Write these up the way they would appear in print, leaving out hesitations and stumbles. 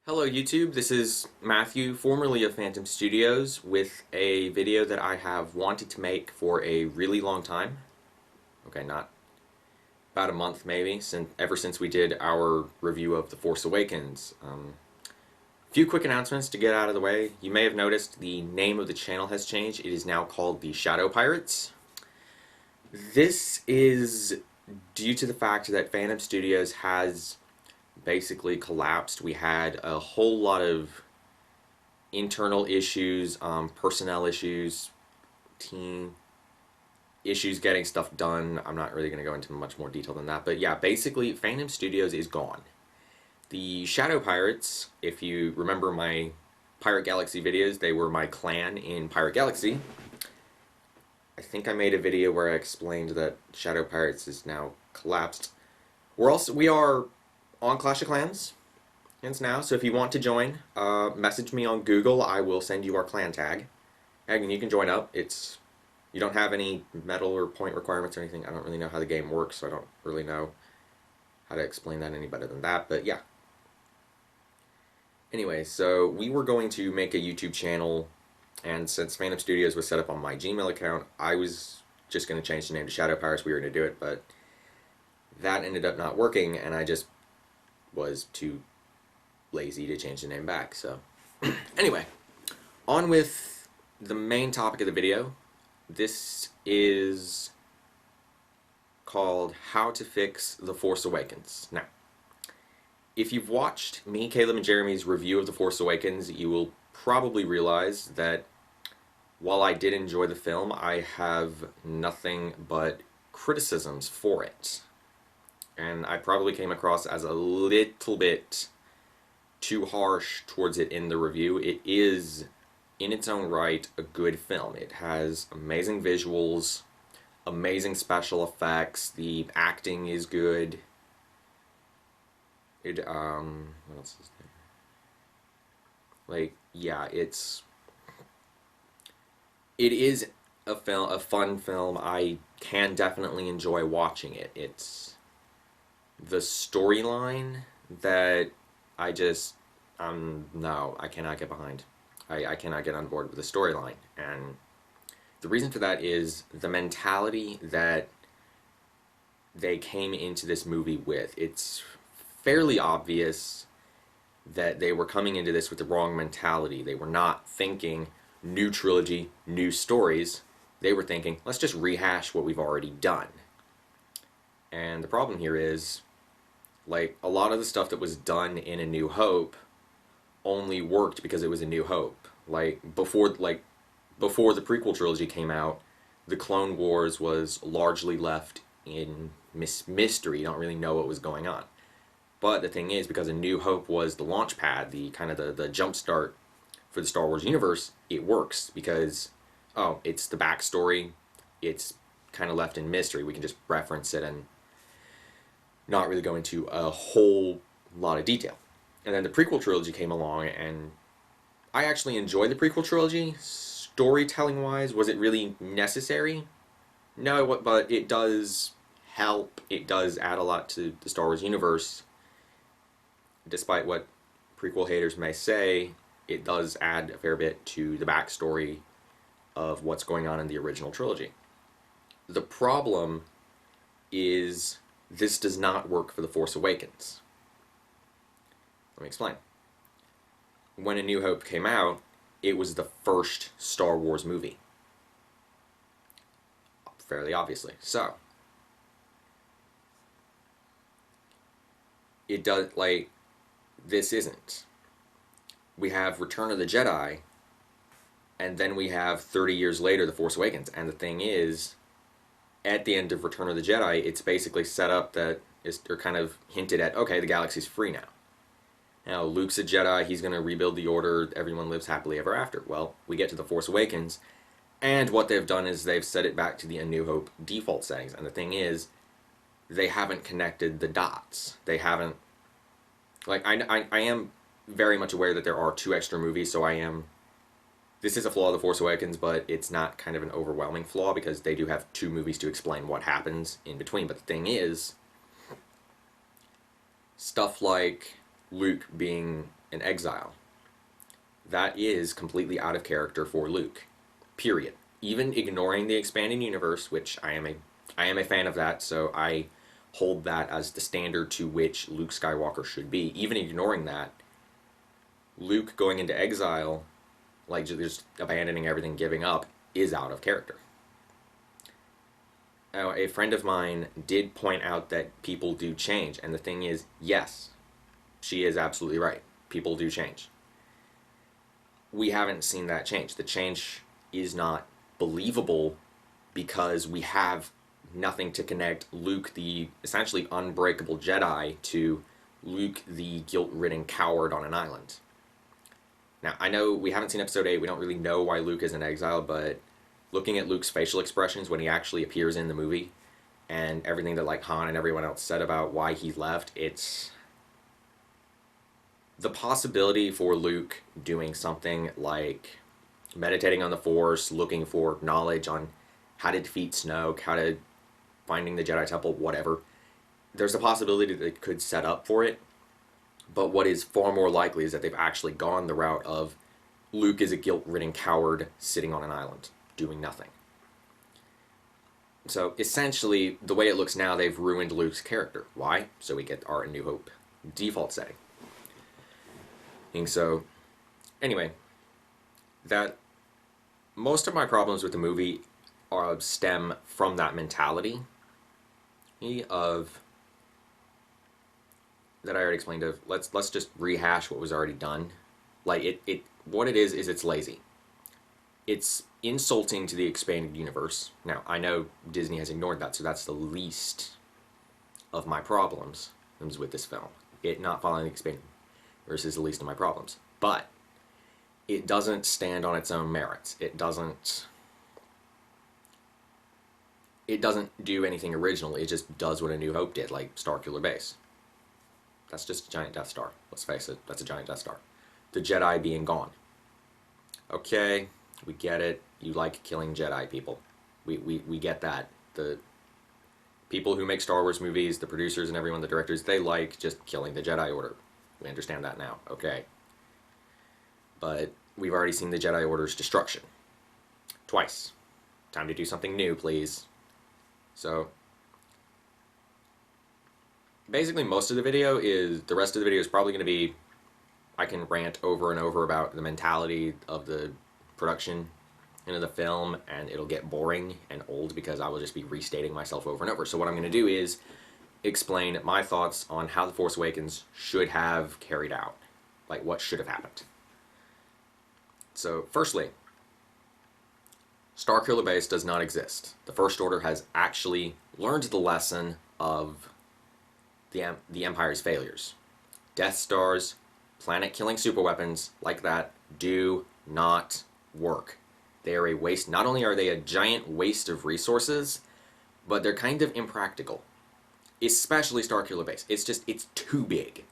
Hello YouTube, this is Matthew, formerly of Phantom Studios, with a video that I have wanted to make for a really long time. Okay, not about a month maybe, ever since we did our review of The Force Awakens. Few quick announcements to get out of the way. You may have noticed the name of the channel has changed. It is now called the Shadow Pirates. This is due to the fact that Phantom Studios has basically collapsed. We had a whole lot of internal issues, personnel issues, team issues getting stuff done. I'm not really going to go into much more detail than that, but yeah, basically Phantom Studios is gone. The Shadow Pirates, if you remember my Pirate Galaxy videos, they were my clan in Pirate Galaxy. I think I made a video where I explained that Shadow Pirates is now collapsed. We are on Clash of Clans now, so if you want to join, message me on Google. I will send you our clan tag, and you can join up. You don't have any medal or point requirements or anything. I don't really know how the game works, so I don't really know how to explain that any better than that, but yeah. Anyway, so we were going to make a YouTube channel, and since Phantom Studios was set up on my Gmail account, I was just going to change the name to Shadow Pirates. We were going to do it, but that ended up not working, and I just was too lazy to change the name back, so anyway, on with the main topic of the video. This is called How to Fix The Force Awakens. Now, if you've watched me, Caleb, and Jeremy's review of The Force Awakens, you will probably realize that while I did enjoy the film, I have nothing but criticisms for it. And I probably came across as a little bit too harsh towards it in the review. It is, in its own right, a good film. It has amazing visuals, amazing special effects, the acting is good. What else is there? Like, yeah, it is a fun film. I can definitely enjoy watching it. It's the storyline that no, I cannot get behind. I cannot get on board with the storyline, and the reason for that is the mentality that they came into this movie with. It's fairly obvious that they were coming into this with the wrong mentality. They were not thinking new trilogy, new stories. They were thinking, let's just rehash what we've already done. And the problem here is, like, a lot of the stuff that was done in A New Hope only worked because it was A New Hope. Before the prequel trilogy came out, the Clone Wars was largely left in mystery. You don't really know what was going on. But the thing is, because A New Hope was the launch pad, the kind of the jump start for the Star Wars universe, it works because, oh, it's the backstory, it's kind of left in mystery. We can just reference it and not really go into a whole lot of detail. And then the prequel trilogy came along, and I actually enjoyed the prequel trilogy. Storytelling-wise, was it really necessary? No, but it does help. It does add a lot to the Star Wars universe. Despite what prequel haters may say, it does add a fair bit to the backstory of what's going on in the original trilogy. The problem is this does not work for The Force Awakens. Let me explain. When A New Hope came out, it was the first Star Wars movie. Fairly obviously. So, it does, like, this isn't. We have Return of the Jedi, and then we have 30 years later The Force Awakens. And the thing is, at the end of Return of the Jedi, it's basically set up that, or kind of hinted at, okay, the galaxy's free now. Now, Luke's a Jedi, he's going to rebuild the Order, everyone lives happily ever after. Well, we get to The Force Awakens, and what they've done is they've set it back to the A New Hope default settings. And the thing is, they haven't connected the dots. They haven't, like, I am very much aware that there are 2 extra movies, so this is a flaw of The Force Awakens, but it's not kind of an overwhelming flaw because they do have 2 movies to explain what happens in between. But the thing is, stuff like Luke being in exile. That is completely out of character for Luke. Period. Even ignoring the expanding universe, which I am a fan of that, so I hold that as the standard to which Luke Skywalker should be. Even ignoring that, Luke going into exile, like just abandoning everything, giving up, is out of character. Now, a friend of mine did point out that people do change, and the thing is, yes, she is absolutely right. People do change. We haven't seen that change. The change is not believable because we have nothing to connect Luke, the essentially unbreakable Jedi, to Luke, the guilt-ridden coward on an island. Now, I know we haven't seen Episode 8, we don't really know why Luke is in exile, but looking at Luke's facial expressions when he actually appears in the movie, and everything that like Han and everyone else said about why he left, it's the possibility for Luke doing something like meditating on the Force, looking for knowledge on how to defeat Snoke, how to finding the Jedi Temple, whatever. There's a possibility that they could set up for it, but what is far more likely is that they've actually gone the route of Luke is a guilt-ridden coward sitting on an island, doing nothing. So essentially, the way it looks now, they've ruined Luke's character. Why? So we get our New Hope default setting. And so, anyway, that most of my problems with the movie stem from that mentality of that I already explained. Of let's just rehash what was already done. Like what it is it's lazy. It's insulting to the expanded universe. Now, I know Disney has ignored that, so that's the least of my problems with this film. It not following the expanded universe is the least of my problems. But it doesn't stand on its own merits. It doesn't do anything original. It just does what A New Hope did, like Starkiller Base. That's just a giant Death Star. Let's face it, that's a giant Death Star. The Jedi being gone. Okay, we get it. You like killing Jedi people. We get that. The people who make Star Wars movies, the producers and everyone, the directors, they like just killing the Jedi Order. We understand that now. Okay. But we've already seen the Jedi Order's destruction. Twice. Time to do something new, please. So, basically most of the rest of the video is probably going to be, I can rant over and over about the mentality of the production into the film, and it'll get boring and old because I will just be restating myself over and over. So what I'm going to do is explain my thoughts on how The Force Awakens should have carried out. Like, what should have happened. So, firstly, Starkiller Base does not exist. The First Order has actually learned the lesson of the Empire's failures. Death Stars, planet-killing superweapons like that do not work. They are a waste. Not only are they a giant waste of resources, but they're kind of impractical. Especially Starkiller Base. It's too big.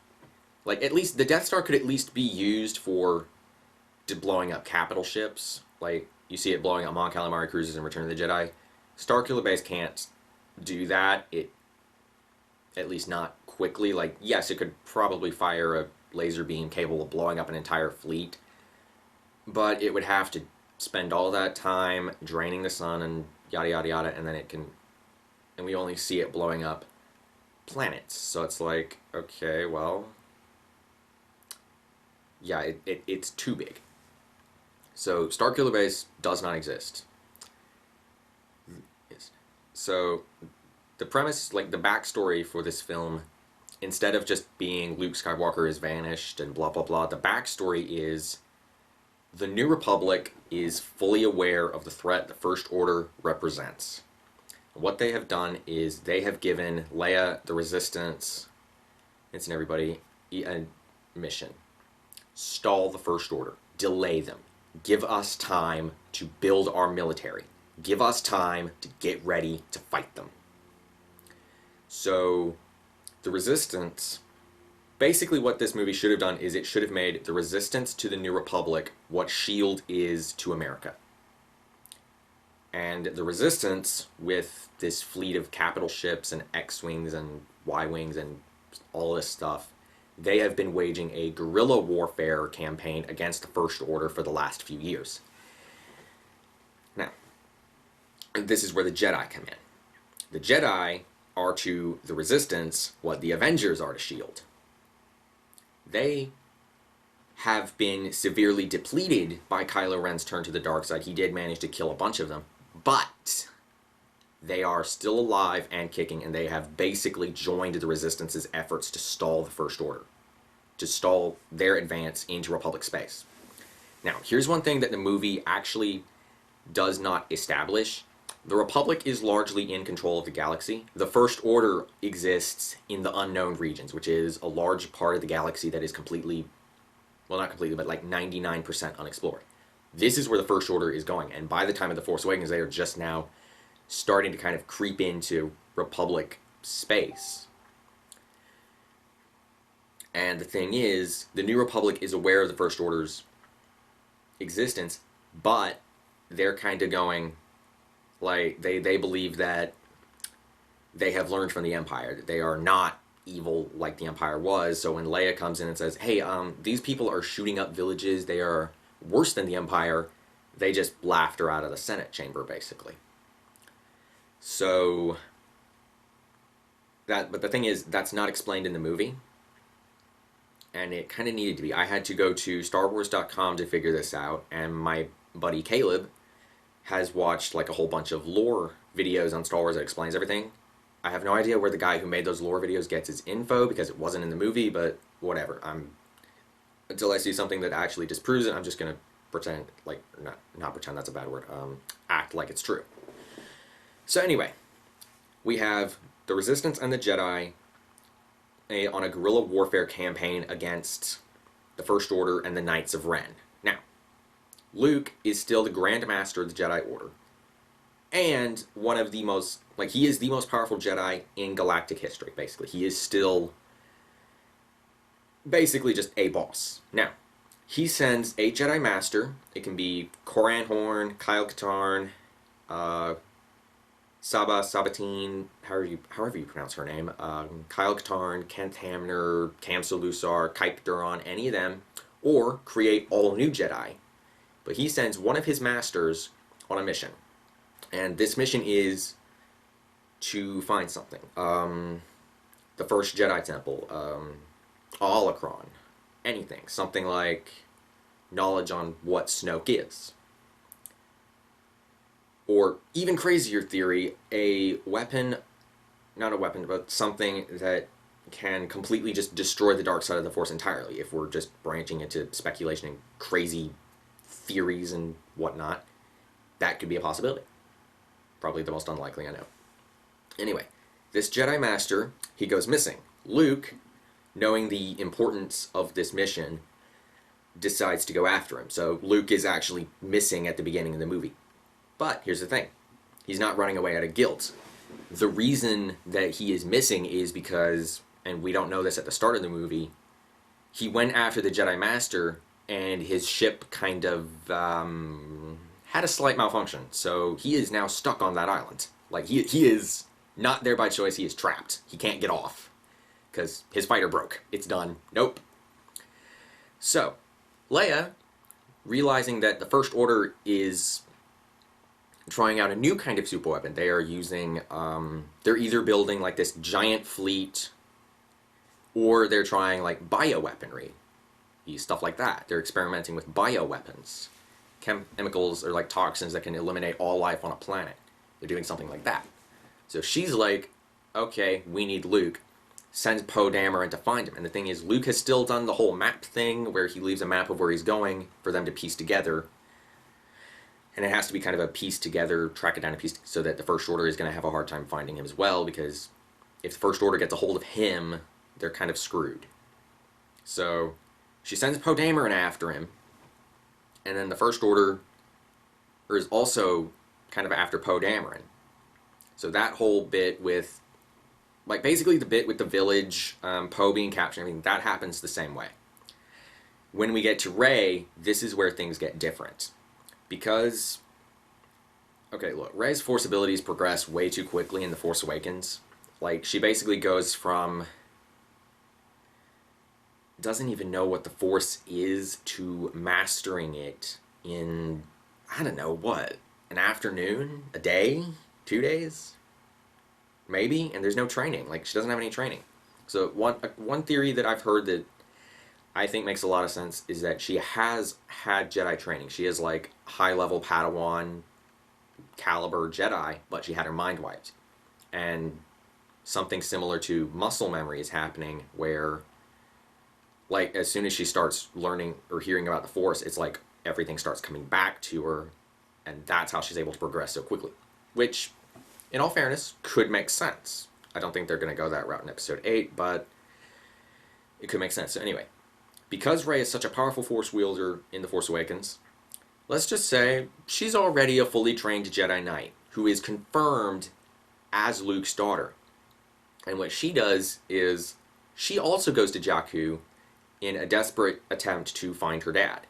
Like, at least, the Death Star could at least be used for blowing up capital ships. Like, you see it blowing up Mon Calamari cruisers in Return of the Jedi. Starkiller Base can't do that. At least not quickly. Like, yes, it could probably fire a laser beam capable of blowing up an entire fleet, but it would have to spend all that time draining the sun and yada yada yada, and then and we only see it blowing up planets. So it's like, okay, well, yeah, it's too big. So Starkiller Base does not exist. So the premise, like the backstory for this film, instead of just being Luke Skywalker has vanished and blah blah blah, the backstory is the New Republic is fully aware of the threat the First Order represents. What they have done is they have given Leia, the Resistance, and everybody a mission. Stall the First Order. Delay them. Give us time to build our military. Give us time to get ready to fight them. So, the Resistance, basically what this movie should have done is it should have made the Resistance to the New Republic what S.H.I.E.L.D. is to America. And the Resistance, with this fleet of capital ships and X-Wings and Y-Wings and all this stuff, they have been waging a guerrilla warfare campaign against the First Order for the last few years. Now, this is where the Jedi come in. The Jedi are to the Resistance what the Avengers are to S.H.I.E.L.D. They have been severely depleted by Kylo Ren's turn to the dark side. He did manage to kill a bunch of them, but they are still alive and kicking, and they have basically joined the Resistance's efforts to stall the First Order, to stall their advance into Republic space. Now, here's one thing that the movie actually does not establish. The Republic is largely in control of the galaxy. The First Order exists in the unknown regions, which is a large part of the galaxy that is completely, well, not completely, but like 99% unexplored. This is where the First Order is going, and by the time of The Force Awakens, they are just now starting to kind of creep into Republic space. And the thing is, the New Republic is aware of the First Order's existence, but they're kind of going, like, they believe that they have learned from the Empire, that they are not evil like the Empire was. So when Leia comes in and says, hey, these people are shooting up villages, they are worse than the Empire, they just laughed her out of the Senate chamber, basically. So, but the thing is, that's not explained in the movie, and it kind of needed to be. I had to go to StarWars.com to figure this out, and my buddy Caleb has watched like a whole bunch of lore videos on Star Wars that explains everything. I have no idea where the guy who made those lore videos gets his info, because it wasn't in the movie, but whatever. Until I see something that actually disproves it, I'm just going to pretend, like, not pretend, that's a bad word, act like it's true. So anyway, we have the Resistance and the Jedi on a guerrilla warfare campaign against the First Order and the Knights of Ren. Now, Luke is still the Grand Master of the Jedi Order, and one of the most, like, he is the most powerful Jedi in galactic history, basically. He is still basically just a boss. Now, he sends a Jedi Master. It can be Coran Horn, Kyle Katarn, Sabatine, however you pronounce her name, Kyle Katarn, Kent Hamner, Cam Solusar, Kype Duron, any of them, or create all new Jedi. But he sends one of his masters on a mission. And this mission is to find something. The first Jedi Temple, Holocron, anything. Something like knowledge on what Snoke is. Or even crazier theory, a weapon, not a weapon, but something that can completely just destroy the dark side of the Force entirely, if we're just branching into speculation and crazy theories and whatnot. That could be a possibility. Probably the most unlikely, I know. Anyway, this Jedi Master, he goes missing. Luke, knowing the importance of this mission, decides to go after him. So Luke is actually missing at the beginning of the movie. But here's the thing. He's not running away out of guilt. The reason that he is missing is because, and we don't know this at the start of the movie, he went after the Jedi Master and his ship kind of had a slight malfunction. So he is now stuck on that island. Like, he is not there by choice. He is trapped. He can't get off because his fighter broke. It's done. Nope. So Leia, realizing that the First Order is trying out a new kind of super weapon. They are using, they're either building like this giant fleet, or they're trying like bioweaponry, stuff like that. They're experimenting with bioweapons, chemicals or like toxins that can eliminate all life on a planet. They're doing something like that. So she's like, okay, we need Luke. Sends Poe Dameron to find him. And the thing is, Luke has still done the whole map thing where he leaves a map of where he's going for them to piece together. And it has to be kind of a piece together, track it down a piece, so that the First Order is going to have a hard time finding him as well, because if the First Order gets a hold of him, they're kind of screwed. So she sends Poe Dameron after him, and then the First Order is also kind of after Poe Dameron. So that whole bit with, like, basically the bit with the village, Poe being captured, I mean, that happens the same way. When we get to Rey, this is where things get different. Because, okay, look, Rey's Force abilities progress way too quickly in The Force Awakens. Like, she basically goes from doesn't even know what the Force is to mastering it in, I don't know, what, an afternoon, a day, 2 days, maybe, and there's no training. Like, she doesn't have any training. So one theory that I've heard that I think makes a lot of sense is that she has had Jedi training. She is like high level Padawan caliber Jedi, but she had her mind wiped. And something similar to muscle memory is happening where, like, as soon as she starts learning or hearing about the Force, it's like everything starts coming back to her, and that's how she's able to progress so quickly. Which, in all fairness, could make sense. I don't think they're going to go that route in Episode 8, but it could make sense. So anyway, because Rey is such a powerful Force wielder in The Force Awakens, let's just say she's already a fully trained Jedi Knight who is confirmed as Luke's daughter. And what she does is she also goes to Jakku in a desperate attempt to find her dad,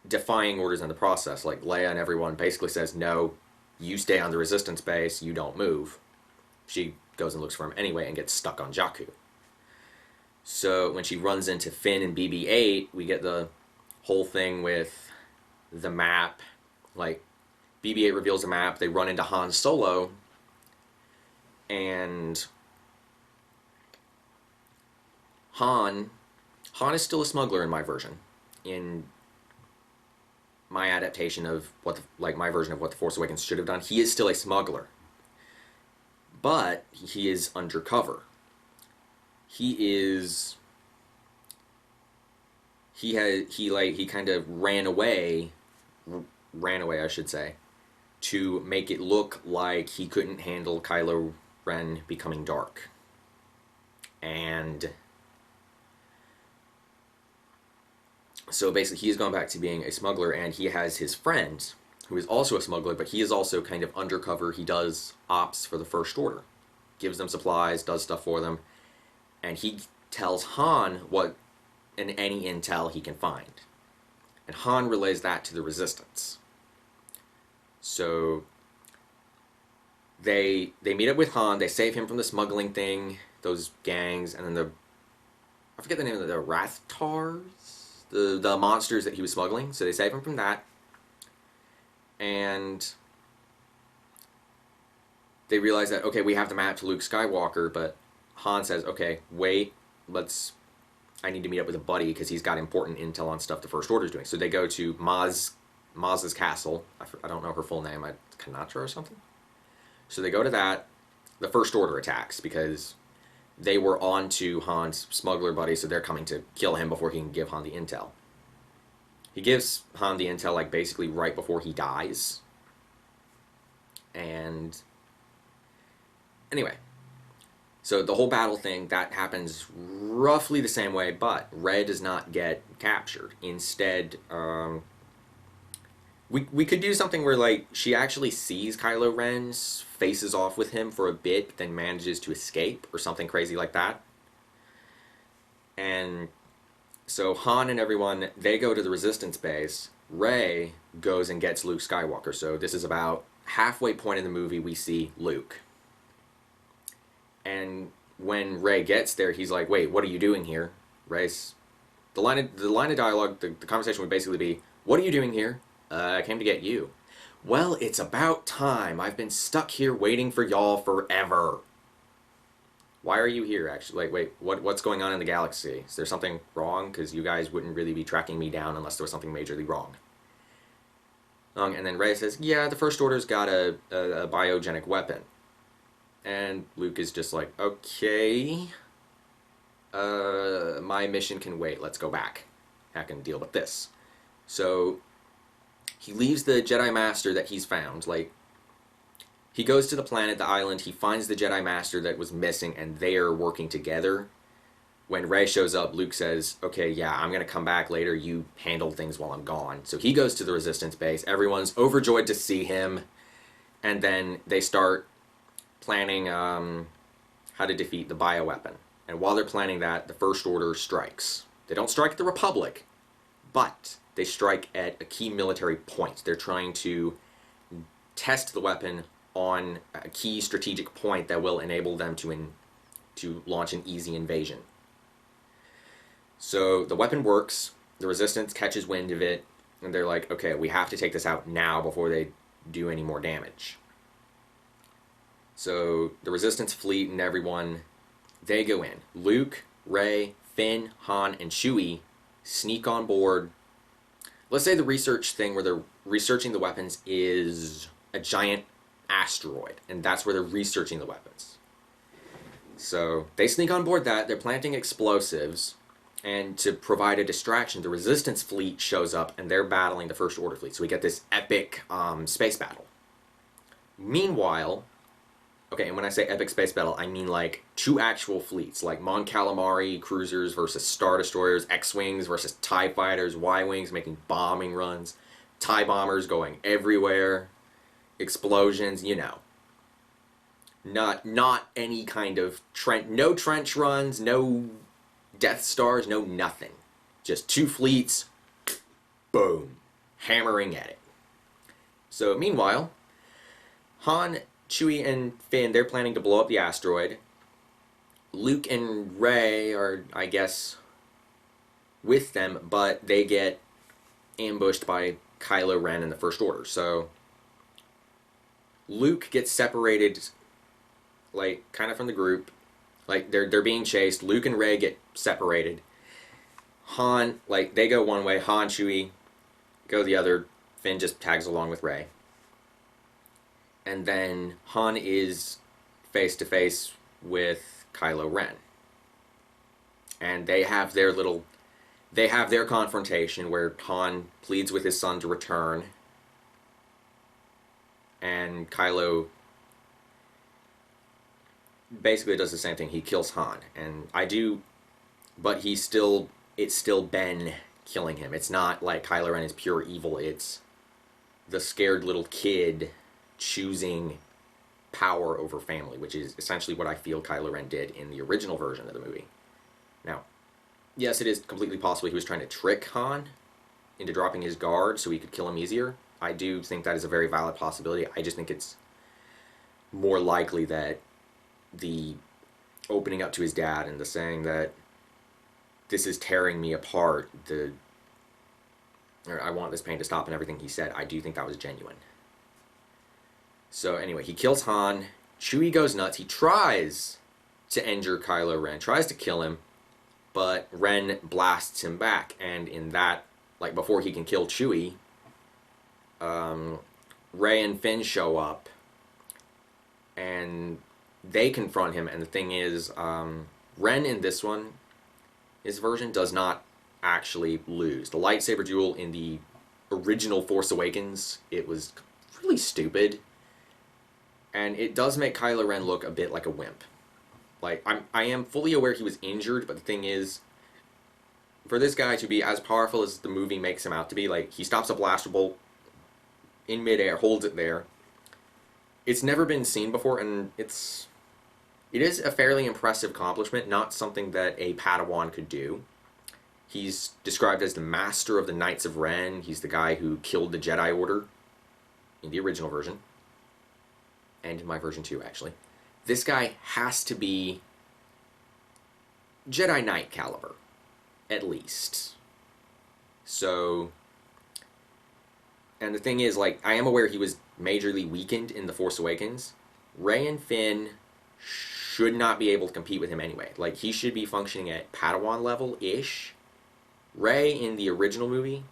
defying orders in the process. Like, Leia and everyone basically says, no, you stay on the Resistance base, you don't move. She goes and looks for him anyway and gets stuck on Jakku. So when she runs into Finn and BB-8, we get the whole thing with the map. Like, BB-8 reveals a map, they run into Han Solo, and Han is still a smuggler in my version. In my adaptation of my version of what The Force Awakens should have done, he is still a smuggler. But he is undercover. He kind of ran away, I should say, to make it look like he couldn't handle Kylo Ren becoming dark. And so basically he's gone back to being a smuggler, and he has his friend who is also a smuggler, but he is also kind of undercover. He does ops for the First Order, gives them supplies, does stuff for them, and he tells Han what and any intel he can find. And Han relays that to the Resistance. So they meet up with Han, they save him from the smuggling thing, those gangs, and then I forget the name of the Rathtars? The monsters that he was smuggling, so they save him from that. And they realize that, okay, we have the map to Luke Skywalker, but Han says, okay, wait, I need to meet up with a buddy because he's got important intel on stuff the First Order's doing. So they go to Maz's castle. I don't know her full name, Kanatra or something? So they go to that. The First Order attacks because they were on to Han's smuggler buddy, so they're coming to kill him before he can give Han the intel. He gives Han the intel, like, basically right before he dies. And anyway, so the whole battle thing, that happens roughly the same way, but Rey does not get captured. Instead, we could do something where, like, she actually sees Kylo Ren, faces off with him for a bit, but then manages to escape, or something crazy like that. And so Han and everyone, they go to the Resistance base. Rey goes and gets Luke Skywalker. So this is about halfway point in the movie, we see Luke. And when Rey gets there, he's like, wait, what are you doing here? Rey's... The line of dialogue, the conversation would basically be, what are you doing here? I came to get you. Well, it's about time. I've been stuck here waiting for y'all forever. Why are you here, actually? Like, wait, what's going on in the galaxy? Is there something wrong? Because you guys wouldn't really be tracking me down unless there was something majorly wrong. And then Rey says, yeah, the First Order's got a biogenic weapon. And Luke is just like, okay, my mission can wait, let's go back. I can deal with this. So he leaves the Jedi Master that he's found. Like, he goes to the planet, the island, he finds the Jedi Master that was missing, and they are working together. When Rey shows up, Luke says, okay, yeah, I'm going to come back later, you handle things while I'm gone. So he goes to the Resistance base, everyone's overjoyed to see him, and then they start planning how to defeat the bioweapon. And while they're planning that, the First Order strikes. They don't strike at the Republic, but they strike at a key military point. They're trying to test the weapon on a key strategic point that will enable them to launch an easy invasion. So the weapon works. The Resistance catches wind of it, and they're like, okay, we have to take this out now before they do any more damage. So the Resistance fleet and everyone, they go in. Luke, Rey, Finn, Han, and Chewie sneak on board. Let's say the research thing where they're researching the weapons is a giant asteroid, and that's where they're researching the weapons. So they sneak on board that. They're planting explosives, and to provide a distraction, the Resistance fleet shows up, and they're battling the First Order fleet. So we get this epic space battle. Meanwhile, okay, and when I say epic space battle, I mean like two actual fleets, like Mon Calamari cruisers versus Star Destroyers, X-Wings versus TIE Fighters, Y-Wings making bombing runs, TIE Bombers going everywhere, explosions, you know. Not any kind of no trench runs, no Death Stars, no nothing. Just two fleets, boom, hammering at it. So meanwhile, Han, Chewie, and Finn, they're planning to blow up the asteroid. Luke and Rey are, I guess, with them, but they get ambushed by Kylo Ren and the First Order. So Luke gets separated, like, kind of from the group. Like, they're being chased. Luke and Rey get separated. Han, like, they go one way. Han, Chewie go the other. Finn just tags along with Rey. And then Han is face to face with Kylo Ren. And they have their confrontation where Han pleads with his son to return. And Kylo basically does the same thing. He kills Han. And but it's still Ben killing him. It's not like Kylo Ren is pure evil. It's the scared little kid choosing power over family, which is essentially what I feel Kylo Ren did in the original version of the movie. Now, yes, it is completely possible he was trying to trick Han into dropping his guard so he could kill him easier. I do think that is a very valid possibility. I just think it's more likely that the opening up to his dad and the saying that this is tearing me apart, or I want this pain to stop and everything he said, I do think that was genuine. So anyway, he kills Han. Chewie goes nuts. He tries to injure Kylo Ren, tries to kill him, but Ren blasts him back. And in that, like before he can kill Chewie, Rey and Finn show up, and they confront him. And the thing is, Ren in this one, his version does not actually lose. The lightsaber duel in the original Force Awakens, it was really stupid. And it does make Kylo Ren look a bit like a wimp. Like, I am fully aware he was injured, but the thing is, for this guy to be as powerful as the movie makes him out to be, like, he stops a blaster bolt in midair, holds it there. It's never been seen before, and it is a fairly impressive accomplishment, not something that a Padawan could do. He's described as the master of the Knights of Ren. He's the guy who killed the Jedi Order in the original version. And in my version too, actually. This guy has to be Jedi Knight caliber, at least. So, and the thing is, like, I am aware he was majorly weakened in The Force Awakens. Rey and Finn should not be able to compete with him anyway. Like, he should be functioning at Padawan level-ish. Rey in the original movie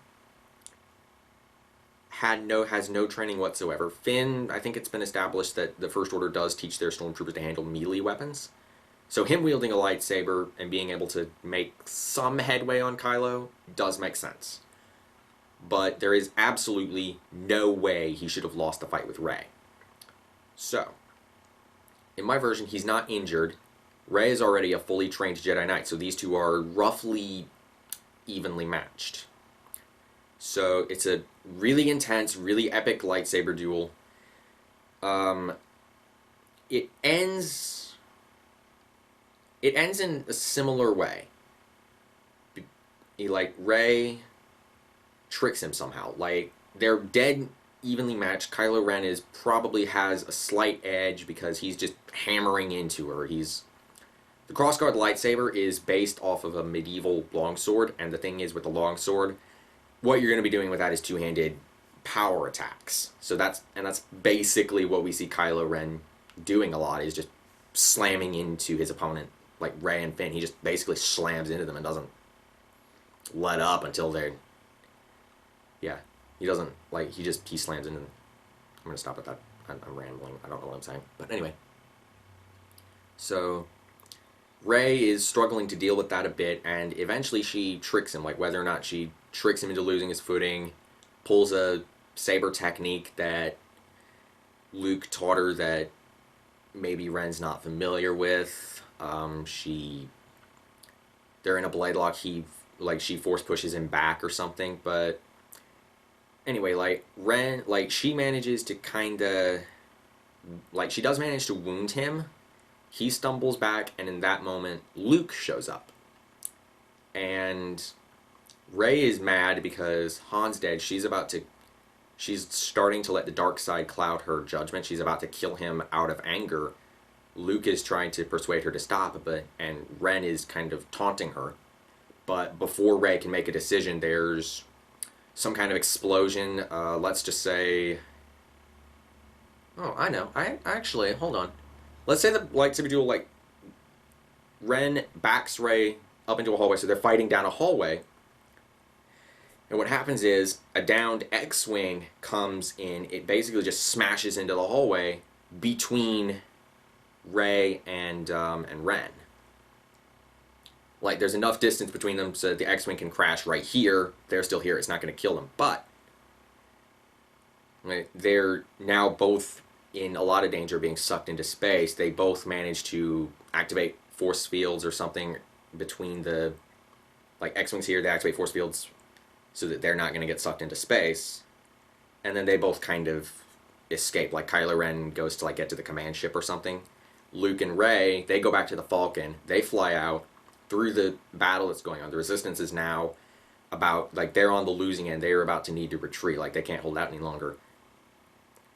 has no training whatsoever. Finn, I think it's been established that the First Order does teach their stormtroopers to handle melee weapons. So him wielding a lightsaber and being able to make some headway on Kylo does make sense. But there is absolutely no way he should have lost the fight with Rey. So, in my version, he's not injured. Rey is already a fully trained Jedi Knight, so these two are roughly evenly matched. So it's a really intense, really epic lightsaber duel. It ends in a similar way. Rey tricks him somehow. Like, they're dead evenly matched. Kylo Ren probably has a slight edge because he's just hammering into her. The crossguard lightsaber is based off of a medieval longsword, and the thing is with the longsword, what you're going to be doing with that is two-handed power attacks. So that's basically what we see Kylo Ren doing a lot, is just slamming into his opponent, like Rey and Finn. He just basically slams into them and doesn't let up until they're, yeah, he doesn't, like, he slams into them. I'm going to stop at that. I'm rambling. I don't know what I'm saying. But anyway. So Rey is struggling to deal with that a bit, and eventually she tricks him, like whether or not she tricks him into losing his footing, pulls a saber technique that Luke taught her that maybe Ren's not familiar with. They're in a blade lock. She force pushes him back or something, but anyway, like Ren, like she manages to she does manage to wound him. He stumbles back, and in that moment, Luke shows up. And Rey is mad because Han's dead. She's starting to let the dark side cloud her judgment. She's about to kill him out of anger. Luke is trying to persuade her to stop, and Ren is kind of taunting her. But before Rey can make a decision, there's some kind of explosion. Let's just say... Oh, I know. Actually, hold on. Let's say the lightsaber duel, like, Ren backs Rey up into a hallway, so they're fighting down a hallway. And what happens is, a downed X-Wing comes in, it basically just smashes into the hallway between Rey and Ren. Like, there's enough distance between them so that the X-Wing can crash right here. They're still here, it's not going to kill them. But they're now both in a lot of danger being sucked into space. They both manage to activate force fields or something between the... Like, X-Wings here, they activate force fields so that they're not going to get sucked into space. And then they both kind of escape. Like, Kylo Ren goes to, like, get to the command ship or something. Luke and Rey, they go back to the Falcon. They fly out through the battle that's going on. The Resistance is now about... Like, they're on the losing end. They're about to need to retreat. Like, they can't hold out any longer.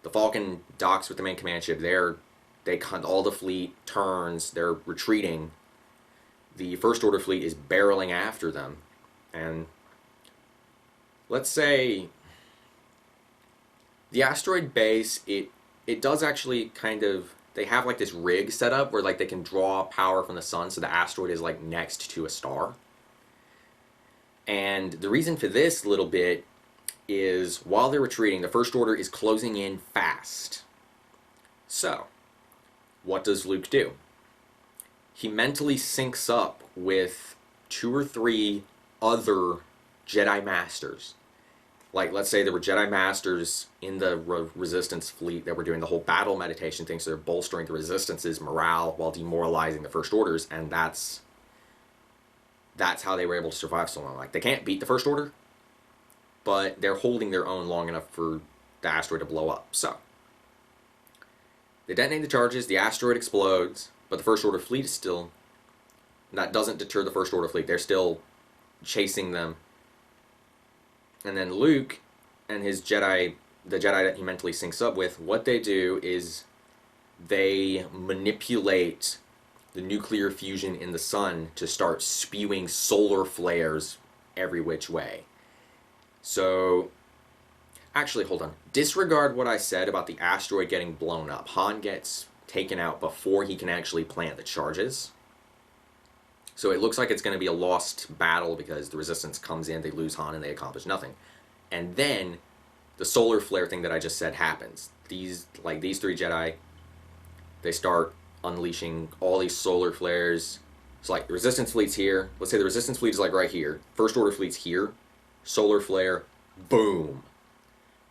The Falcon docks with the main command ship. All the fleet turns. They're retreating. The First Order fleet is barreling after them. And let's say the asteroid base, it does actually kind of... They have like this rig set up where like they can draw power from the sun, so the asteroid is like next to a star. And the reason for this little bit is while they're retreating, the First Order is closing in fast. So, what does Luke do? He mentally syncs up with 2 or 3 other Jedi Masters. Like, let's say there were Jedi Masters in the Resistance fleet that were doing the whole battle meditation thing, so they're bolstering the Resistance's morale while demoralizing the First Orders, and that's how they were able to survive so long. Like, they can't beat the First Order, but they're holding their own long enough for the asteroid to blow up. So, they detonate the charges, the asteroid explodes, but the First Order fleet is still... That doesn't deter the First Order fleet. They're still chasing them. And then Luke and his Jedi, the Jedi that he mentally syncs up with, what they do is they manipulate the nuclear fusion in the sun to start spewing solar flares every which way. So, actually, hold on. Disregard what I said about the asteroid getting blown up. Han gets taken out before he can actually plant the charges. So it looks like it's going to be a lost battle because the Resistance comes in, they lose Han, and they accomplish nothing. And then the solar flare thing that I just said happens. These 3 Jedi, they start unleashing all these solar flares. So like the Resistance fleet's here. Let's say the Resistance fleet is like right here. First Order fleet's here. Solar flare, boom.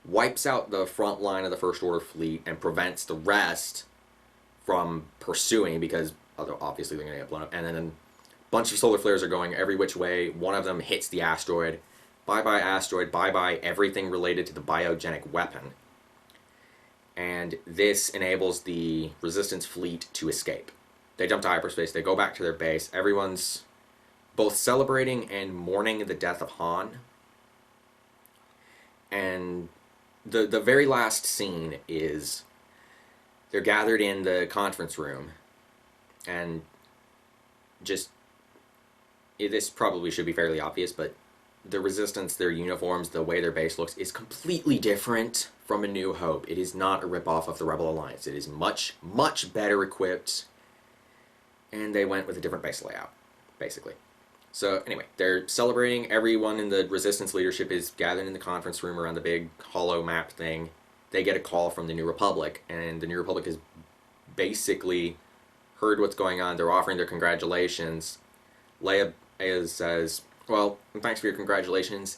Wipes out the front line of the First Order fleet and prevents the rest from pursuing because obviously they're going to get blown up. And then a bunch of solar flares are going every which way. One of them hits the asteroid. Bye-bye asteroid, bye-bye everything related to the biogenic weapon. And this enables the Resistance fleet to escape. They jump to hyperspace, they go back to their base. Everyone's both celebrating and mourning the death of Han. And the very last scene is they're gathered in the conference room, and just this probably should be fairly obvious, but the Resistance, their uniforms, the way their base looks is completely different from A New Hope. It is not a ripoff of the Rebel Alliance. It is much, much better equipped, and they went with a different base layout, basically. So anyway, they're celebrating. Everyone in the Resistance leadership is gathered in the conference room around the big hollow map thing. They get a call from the New Republic, and the New Republic has basically heard what's going on. They're offering their congratulations. Leia says, well, thanks for your congratulations.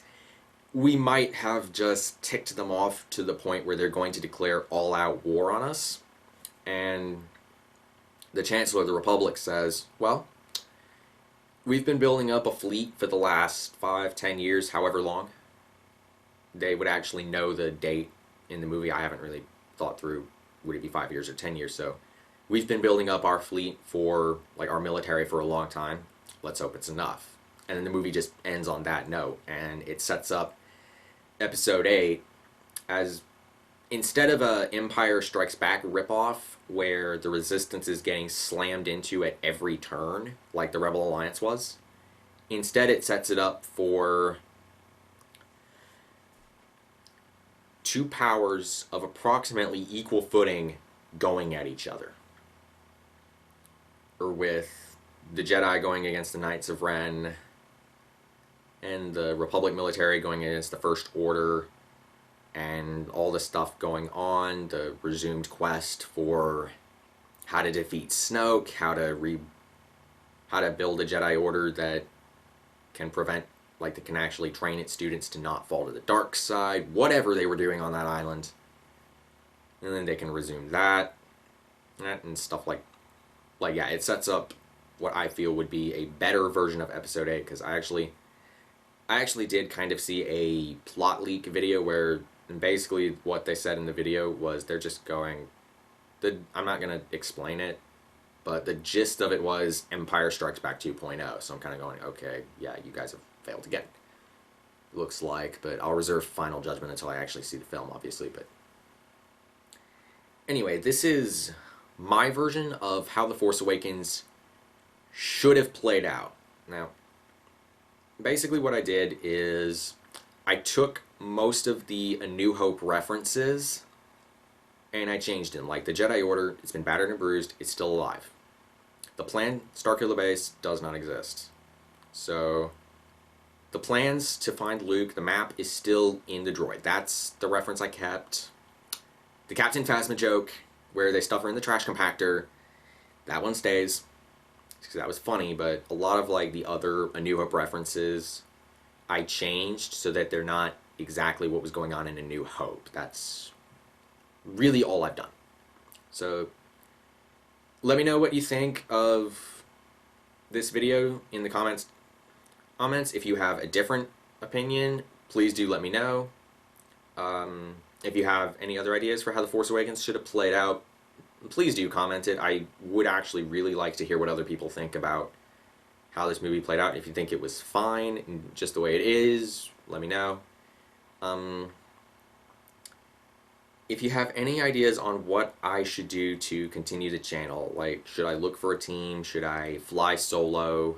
We might have just ticked them off to the point where they're going to declare all-out war on us. And the Chancellor of the Republic says, well, we've been building up a fleet for the last 5-10 years, however long. They would actually know the date in the movie. I haven't really thought through, would it be 5 years or 10 years? So we've been building up our fleet for, like, our military for a long time. Let's hope it's enough. And then the movie just ends on that note, and it sets up Episode 8 as, instead of a Empire Strikes Back ripoff where the Resistance is getting slammed into at every turn like the Rebel Alliance was, instead it sets it up for two powers of approximately equal footing going at each other. Or with the Jedi going against the Knights of Ren, and the Republic military going against the First Order, and all the stuff going on, the resumed quest for how to defeat Snoke, how to build a Jedi Order that can prevent, like, that can actually train its students to not fall to the dark side, whatever they were doing on that island. And then they can resume that and stuff like yeah, it sets up what I feel would be a better version of Episode 8, because I actually did kind of see a plot leak video where basically what they said in the video was they're just going, I'm not going to explain it, but the gist of it was Empire Strikes Back 2.0. So I'm kind of going, okay, yeah, you guys have failed again, looks like, but I'll reserve final judgment until I actually see the film, obviously. But anyway, this is my version of how The Force Awakens should have played out. Now, basically what I did is I took most of the A New Hope references and I changed them. Like the Jedi Order, it's been battered and bruised, it's still alive. The planned Starkiller Base does not exist. So the plans to find Luke, the map is still in the droid. That's the reference I kept. The Captain Phasma joke, where they stuff her in the trash compactor, that one stays. Because that was funny, but a lot of, like, the other A New Hope references I changed so that they're not exactly what was going on in A New Hope. That's really all I've done. So let me know what you think of this video in the comments. If you have a different opinion, please do let me know. If you have any other ideas for how The Force Awakens should have played out, please do comment it. I would actually really like to hear what other people think about how this movie played out. If you think it was fine, just the way it is, let me know. If you have any ideas on what I should do to continue the channel, like, should I look for a team? Should I fly solo?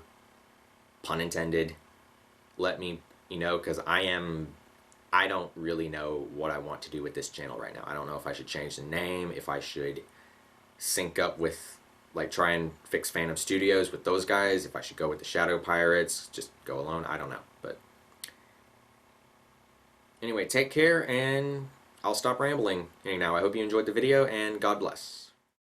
Pun intended. Let me know, because I don't really know what I want to do with this channel right now. I don't know if I should change the name, if I should sync up with, like, try and fix Phantom Studios with those guys, if I should go with the Shadow Pirates, just go alone, I don't know. But anyway, take care, and I'll stop rambling now. I hope you enjoyed the video, and God bless.